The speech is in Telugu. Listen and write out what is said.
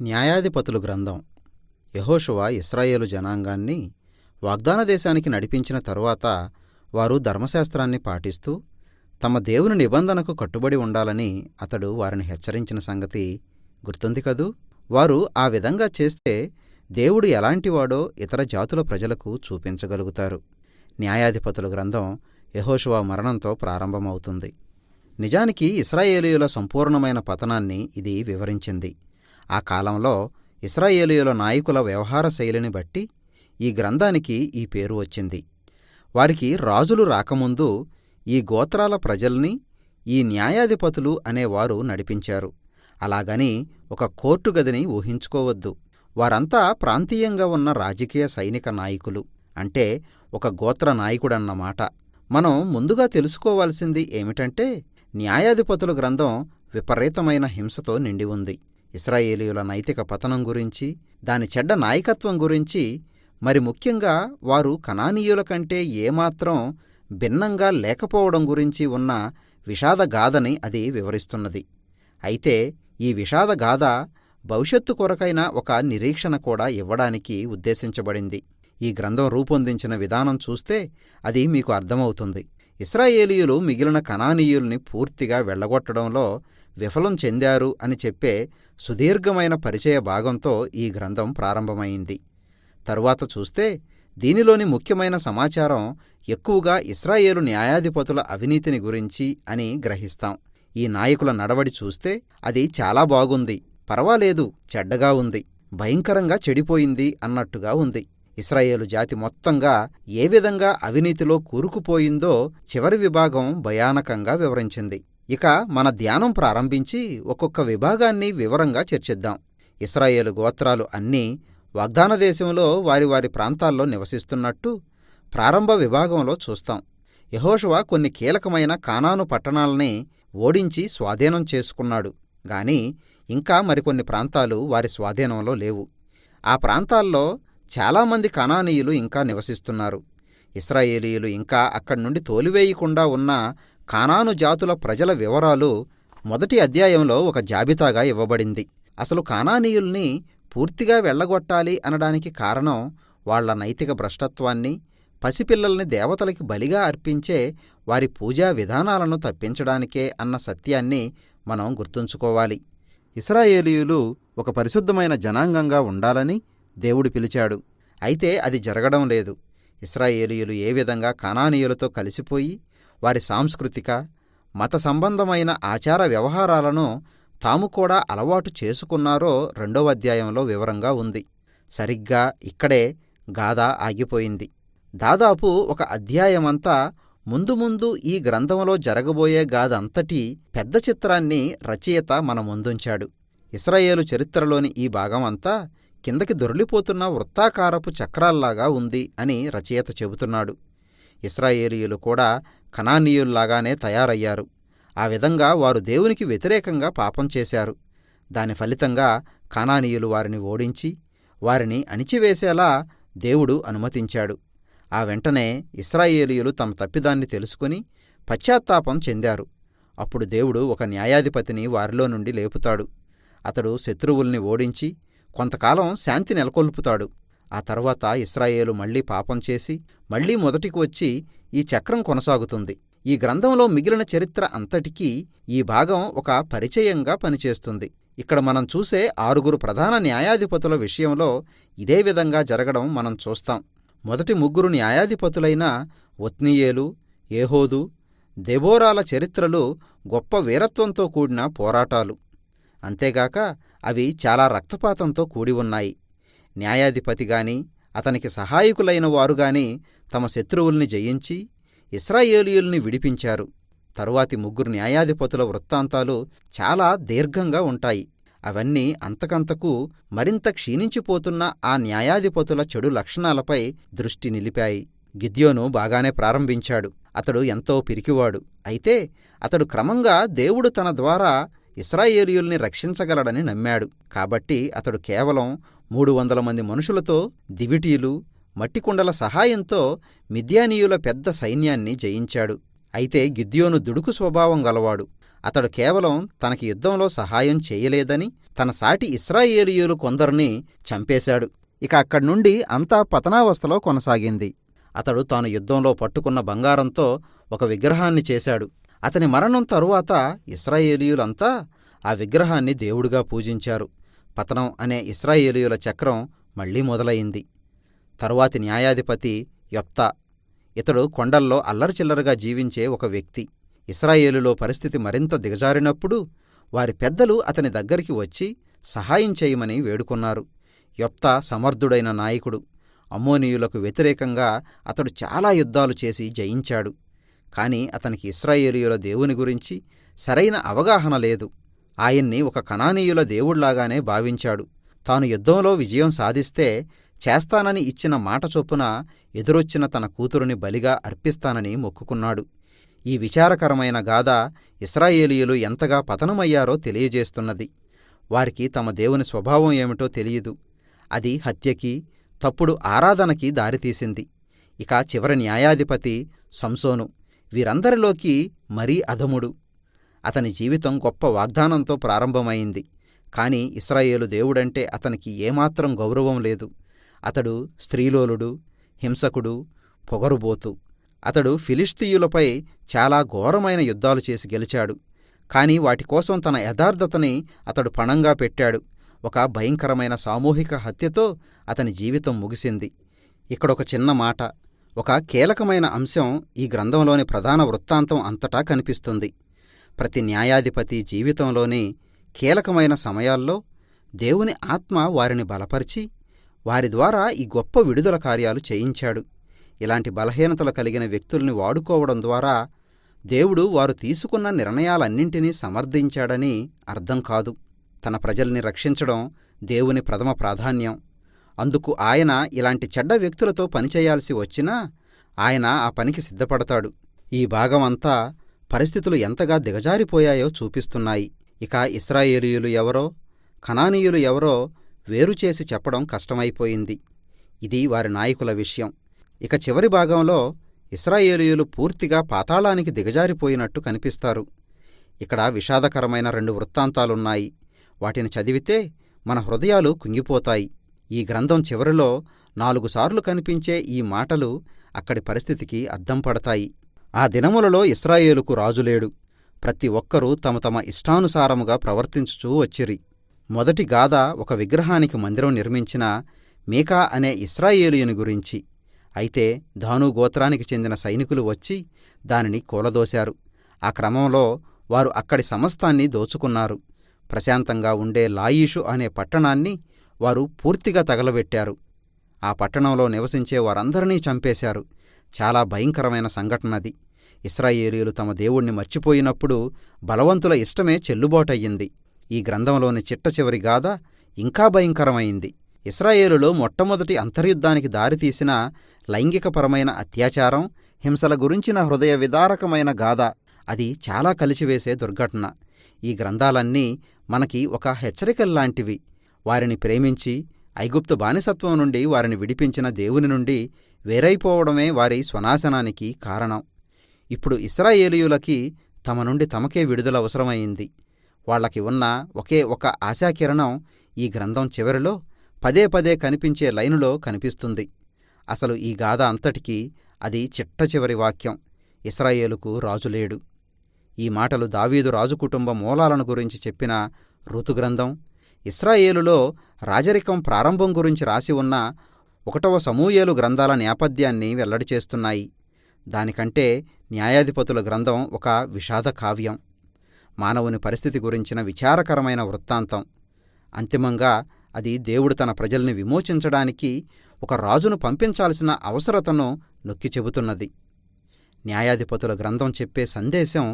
న్యాయాధిపతులు గ్రంథం. యెహోషువ ఇశ్రాయేలు జనాంగాన్ని వాగ్దాన దేశానికి నడిపించిన తరువాత వారు ధర్మశాస్త్రాన్ని పాటిస్తూ తమ దేవుని నిబంధనకు కట్టుబడి ఉండాలని అతడు వారిని హెచ్చరించిన సంగతి గుర్తుంది కదూ. వారు ఆ విధంగా చేస్తే దేవుడు ఎలాంటివాడో ఇతర జాతుల ప్రజలకు చూపించగలుగుతారు. న్యాయాధిపతుల గ్రంథం యెహోషువ మరణంతో ప్రారంభమవుతుంది. నిజానికి ఇశ్రాయేలీయుల సంపూర్ణమైన పతనాన్ని ఇది వివరించింది. ఆ కాలంలో ఇశ్రాయేలీయుల నాయకుల వ్యవహార శైలిని బట్టి ఈ గ్రంథానికి ఈ పేరు వచ్చింది. వారికి రాజులు రాకముందు ఈ గోత్రాల ప్రజల్ని ఈ న్యాయాధిపతులు అనేవారు నడిపించారు. అలాగని ఒక కోర్టు గదిని ఊహించుకోవద్దు. వారంతా ప్రాంతీయంగా ఉన్న రాజకీయ సైనిక నాయకులు, అంటే ఒక గోత్ర నాయకుడన్నమాట. మనం ముందుగా తెలుసుకోవాల్సింది ఏమిటంటే, న్యాయాధిపతుల గ్రంథం విపరీతమైన హింసతో నిండి ఉంది. ఇశ్రాయేలీయుల నైతిక పతనం గురించి, దాని చెడ్డ నాయకత్వం గురించి, మరి ముఖ్యంగా వారు కనానీయుల కంటే ఏమాత్రం భిన్నంగా లేకపోవడం గురించి ఉన్న విషాదగాథని అది వివరిస్తున్నది. అయితే ఈ విషాదగాథ భవిష్యత్తు కొరకైన ఒక నిరీక్షణ కూడా ఇవ్వడానికి ఉద్దేశించబడింది. ఈ గ్రంథం రూపొందించిన విధానం చూస్తే అది మీకు అర్థమవుతుంది. ఇశ్రాయేలీయులు మిగిలిన కనానీయుల్ని పూర్తిగా వెళ్ళగొట్టడంలో విఫలం చెందారు అని చెప్పే సుదీర్ఘమైన పరిచయ భాగంతో ఈ గ్రంథం ప్రారంభమైంది. తరువాత చూస్తే దీనిలోని ముఖ్యమైన సమాచారం ఎక్కువగా ఇశ్రాయేలు న్యాయాధిపతుల అవినీతిని గురించి అని గ్రహిస్తాం. ఈ నాయకుల నడవడి చూస్తే అది చాలా బాగుంది, పర్వాలేదు, చెడ్డగా ఉంది, భయంకరంగా చెడిపోయింది అన్నట్టుగా ఉంది. ఇశ్రాయేలు జాతి మొత్తంగా ఏ విధంగా అవినీతిలో కూరుకుపోయిందో చివరి విభాగం భయానకంగా వివరించింది. ఇక మన ధ్యానం ప్రారంభించి ఒక్కొక్క విభాగాన్ని వివరంగా చర్చిద్దాం. ఇశ్రాయేలు గోత్రాలు అన్నీ వాగ్దాన దేశంలో వారి వారి ప్రాంతాల్లో నివసిస్తున్నట్టు ప్రారంభ విభాగంలో చూస్తాం. యెహోషువ కొన్ని కీలకమైన కానాను పట్టణాలని ఓడించి స్వాధీనం చేసుకున్నాడు గాని ఇంకా మరికొన్ని ప్రాంతాలు వారి స్వాధీనంలో లేవు. ఆ ప్రాంతాల్లో చాలామంది కనానీయులు ఇంకా నివసిస్తున్నారు. ఇశ్రాయేలీయులు ఇంకా అక్కడ్నుండి తోలివేయకుండా ఉన్న కానాను జాతుల ప్రజల వివరాలు మొదటి అధ్యాయంలో ఒక జాబితాగా ఇవ్వబడింది. అసలు కానానీయుల్ని పూర్తిగా వెళ్ళగొట్టాలి అనడానికి కారణం వాళ్ల నైతిక భ్రష్టత్వాన్ని, పసిపిల్లల్ని దేవతలకి బలిగా అర్పించే వారి పూజా విధానాలను తప్పించడానికే అన్న సత్యాన్ని మనం గుర్తుంచుకోవాలి. ఇశ్రాయేలీయులు ఒక పరిశుద్ధమైన జనాంగంగా ఉండాలని దేవుడు పిలిచాడు. అయితే అది జరగడం లేదు. ఇశ్రాయేలీయులు ఏ విధంగా కనానీయులతో కలిసిపోయి వారి సాంస్కృతిక, మత సంబంధమైన ఆచార వ్యవహారాలను తాము కూడా అలవాటు చేసుకున్నారో 2వ అధ్యాయంలో వివరంగా ఉంది. సరిగ్గా ఇక్కడే గాథ ఆగిపోయింది. దాదాపు ఒక అధ్యాయమంతా ముందు ముందు ఈ గ్రంథంలో జరగబోయే గాథంతటి పెద్ద చిత్రాన్ని రచయిత మన ముందుంచాడు. ఇశ్రాయేలు చరిత్రలోని ఈ భాగం అంతా కిందకి దొర్లిపోతున్న వృత్తాకారపు చక్రాల్లాగా ఉంది అని రచయిత చెబుతున్నాడు. ఇశ్రాయేలీయులు కూడా కనానీయుల్లాగానే తయారయ్యారు. ఆ విధంగా వారు దేవునికి వ్యతిరేకంగా పాపం చేశారు. దాని ఫలితంగా కనానీయులు వారిని ఓడించి వారిని అణిచివేసేలా దేవుడు అనుమతించాడు. ఆ వెంటనే ఇశ్రాయేలీయులు తమ తప్పిదాన్ని తెలుసుకుని పశ్చాత్తాపం చెందారు. అప్పుడు దేవుడు ఒక న్యాయాధిపతిని వారిలో నుండి లేపుతాడు. అతడు శత్రువుల్ని ఓడించి కొంతకాలం శాంతి నెలకొల్పుతాడు. ఆ తర్వాత ఇశ్రాయేలు మళ్లీ పాపం చేసి మళ్లీ మొదటికి వచ్చి ఈ చక్రం కొనసాగుతుంది. ఈ గ్రంథంలో మిగిలిన చరిత్ర అంతటికీ ఈ భాగం ఒక పరిచయంగా పనిచేస్తుంది. ఇక్కడ మనం చూసే 6 ప్రధాన న్యాయాధిపతుల విషయంలో ఇదే విధంగా జరగడం మనం చూస్తాం. మొదటి 3 న్యాయాధిపతులైన ఒత్నీయేలు, ఏహోదు, దెబోరాల చరిత్రలు గొప్ప వీరత్వంతో కూడిన పోరాటాలు. అంతేగాక అవి చాలా రక్తపాతంతో కూడి ఉన్నాయి. న్యాయాధిపతిగాని అతనికి సహాయకులైన వారుగాని తమ శత్రువుల్ని జయించి ఇశ్రాయేలీయుల్ని విడిపించారు. తరువాతి 3 న్యాయాధిపతుల వృత్తాంతాలు చాలా దీర్ఘంగా ఉంటాయి. అవన్నీ అంతకంతకు మరింత క్షీణించిపోతున్న ఆ న్యాయాధిపతుల చెడు లక్షణాలపై దృష్టి నిలిపాయి. గిద్యోను బాగానే ప్రారంభించాడు. అతడు ఎంతో పిరికివాడు. అయితే అతడు క్రమంగా దేవుడు తన ద్వారా ఇశ్రాయేలీయుల్ని రక్షించగలడని నమ్మాడు. కాబట్టి అతడు కేవలం 300 మంది మనుషులతో, దివిటీలు, మట్టికుండల సహాయంతో మిద్యానీయుల పెద్ద సైన్యాన్ని జయించాడు. అయితే గిద్యోను దుడుకు స్వభావం గలవాడు. అతడు కేవలం తనకి యుద్ధంలో సహాయం చేయలేదని తన సాటి ఇశ్రాయేలీయులు కొందరిని చంపేశాడు. ఇక అక్కడ్నుండి అంతా పతనావస్థలో కొనసాగింది. అతడు తాను యుద్ధంలో పట్టుకున్న బంగారంతో ఒక విగ్రహాన్ని చేశాడు. అతని మరణం తరువాత ఇశ్రాయేలీయులంతా ఆ విగ్రహాన్ని దేవుడుగా పూజించారు. పతనం అనే ఇశ్రాయేలీయుల చక్రం మళ్లీ మొదలయింది. తరువాతి న్యాయాధిపతి యొప్తా. ఇతడు కొండల్లో అల్లరిచిల్లరగా జీవించే ఒక వ్యక్తి. ఇశ్రాయేలులో పరిస్థితి మరింత దిగజారినప్పుడు వారి పెద్దలు అతని దగ్గరికి వచ్చి సహాయం చేయమని వేడుకొన్నారు. యొప్తా సమర్థుడైన నాయకుడు. అమ్మోనీయులకు వ్యతిరేకంగా అతడు చాలా యుద్ధాలు చేసి జయించాడు. కాని అతనికి ఇశ్రాయేలీయుల దేవుని గురించి సరైన అవగాహన లేదు. ఆయన్ని ఒక కనానీయుల దేవుళ్లాగానే భావించాడు. తాను యుద్ధంలో విజయం సాధిస్తే చేస్తానని ఇచ్చిన మాట చొప్పున ఎదురొచ్చిన తన కూతురుని బలిగా అర్పిస్తానని మొక్కుకున్నాడు. ఈ విచారకరమైన గాథ ఇశ్రాయేలీయులు ఎంతగా పతనమయ్యారో తెలియజేస్తున్నది. వారికి తమ దేవుని స్వభావం ఏమిటో తెలియదు. అది హత్యకి, తప్పుడు ఆరాధనకి దారితీసింది. ఇక చివరి న్యాయాధిపతి సంసోను. వీరందరిలోకి మరీ అధముడు. అతని జీవితం గొప్ప వాగ్దానంతో ప్రారంభమైంది. కాని ఇశ్రాయేలు దేవుడంటే అతనికి ఏమాత్రం గౌరవం లేదు. అతడు స్త్రీలోలుడు, హింసకుడు, పొగరుబోతు. అతడు ఫిలిష్తీయులపై చాలా ఘోరమైన యుద్ధాలు చేసి గెలిచాడు. కాని వాటికోసం తన యథార్థతని అతడు పణంగా పెట్టాడు. ఒక భయంకరమైన సామూహిక హత్యతో అతని జీవితం ముగిసింది. ఇక్కడొక చిన్న మాట, ఒక కీలకమైన అంశం ఈ గ్రంథంలోని ప్రధాన వృత్తాంతం అంతటా కనిపిస్తుంది. ప్రతి న్యాయాధిపతి జీవితంలోని కీలకమైన సమయాల్లో దేవుని ఆత్మ వారిని బలపరిచి వారి ద్వారా ఈ గొప్ప విడుదల కార్యాలు చేయించాడు. ఇలాంటి బలహీనతలు కలిగిన వ్యక్తుల్ని వాడుకోవడం ద్వారా దేవుడు వారు తీసుకున్న నిర్ణయాలన్నింటినీ సమర్థించాడని అర్థం కాదు. తన ప్రజల్ని రక్షించడం దేవుని ప్రథమ ప్రాధాన్యం. అందుకు ఆయన ఇలాంటి చెడ్డ వ్యక్తులతో పనిచేయాల్సి వచ్చినా ఆయన ఆ పనికి సిద్ధపడతాడు. ఈ భాగమంతా పరిస్థితులు ఎంతగా దిగజారిపోయాయో చూపిస్తున్నాయి. ఇక ఇశ్రాయేలీయులు ఎవరో, కనానీయులు ఎవరో వేరుచేసి చెప్పడం కష్టమైపోయింది. ఇది వారి నాయకుల విషయం. ఇక చివరి భాగంలో ఇశ్రాయేలీయులు పూర్తిగా పాతాళానికి దిగజారిపోయినట్టు కనిపిస్తారు. ఇక్కడ విషాదకరమైన 2 వృత్తాంతాలున్నాయి. వాటిని చదివితే మన హృదయాలు కుంగిపోతాయి. ఈ గ్రంథం చివరిలో 4 సార్లు కనిపించే ఈ మాటలు అక్కడి పరిస్థితికి అద్దం పడతాయి. ఆ దినములలో ఇశ్రాయేలుకు రాజులేడు. ప్రతి ఒక్కరూ తమ తమ ఇష్టానుసారముగా ప్రవర్తించుచూ వచ్చిరి. మొదటి గాథ ఒక విగ్రహానికి మందిరం నిర్మించిన మీకా అనే ఇశ్రాయేలీయుని గురించి. అయితే దాను గోత్రానికి చెందిన సైనికులు వచ్చి దానిని కూలదోశారు. ఆ క్రమంలో వారు అక్కడి సమస్తాన్ని దోచుకున్నారు. ప్రశాంతంగా ఉండే లాయీషు అనే పట్టణాన్ని వారు పూర్తిగా తగలబెట్టారు. ఆ పట్టణంలో నివసించే వారందరినీ చంపేశారు. చాలా భయంకరమైన సంఘటనది. ఇశ్రాయేలీయులు తమ దేవుణ్ణి మర్చిపోయినప్పుడు బలవంతుల ఇష్టమే చెల్లుబాటయ్యింది. ఈ గ్రంథంలోని చిట్టచివరి గాథ ఇంకా భయంకరమైంది. ఇశ్రాయేలులో మొట్టమొదటి అంతర్యుద్ధానికి దారితీసిన లైంగికపరమైన అత్యాచారం, హింసల గురించిన హృదయ విదారకమైన గాథ. అది చాలా కలిచివేసే దుర్ఘటన. ఈ గ్రంథాలన్నీ మనకి ఒక హెచ్చరికల్లాంటివి. వారిని ప్రేమించి ఐగుప్తు బానిసత్వం నుండి వారిని విడిపించిన దేవుని నుండి వేరైపోవడమే వారి స్వనాశనానికి కారణం. ఇప్పుడు ఇశ్రాయేలీయులకి తమ నుండి తమకే విడుదల అవసరమైంది. వాళ్లకి ఉన్న ఒకే ఒక ఆశాకిరణం ఈ గ్రంథం చివరిలో పదే పదే కనిపించే లైనులో కనిపిస్తుంది. అసలు ఈ గాథ అంతటికీ అది చిట్టచివరి వాక్యం. ఇశ్రాయేలుకు రాజులేడు. ఈ మాటలు దావీదు రాజు కుటుంబ మూలాలను గురించి చెప్పిన రూతు గ్రంథం, ఇశ్రాయేలులో రాజరికం ప్రారంభం గురించి రాసి ఉన్న 1వ సమూయేలు గ్రంథాల నేపథ్యాన్ని వెల్లడి చేస్తున్నాయి. దానికంటే న్యాయాధిపతుల గ్రంథం ఒక విషాద కావ్యం. మానవుని పరిస్థితి గురించిన విచారకరమైన వృత్తాంతం. అంతిమంగా అది దేవుడు తన ప్రజల్ని విమోచించడానికి ఒక రాజును పంపించాల్సిన అవసరతను నొక్కి చెబుతున్నది. న్యాయాధిపతుల గ్రంథం చెప్పే సందేశం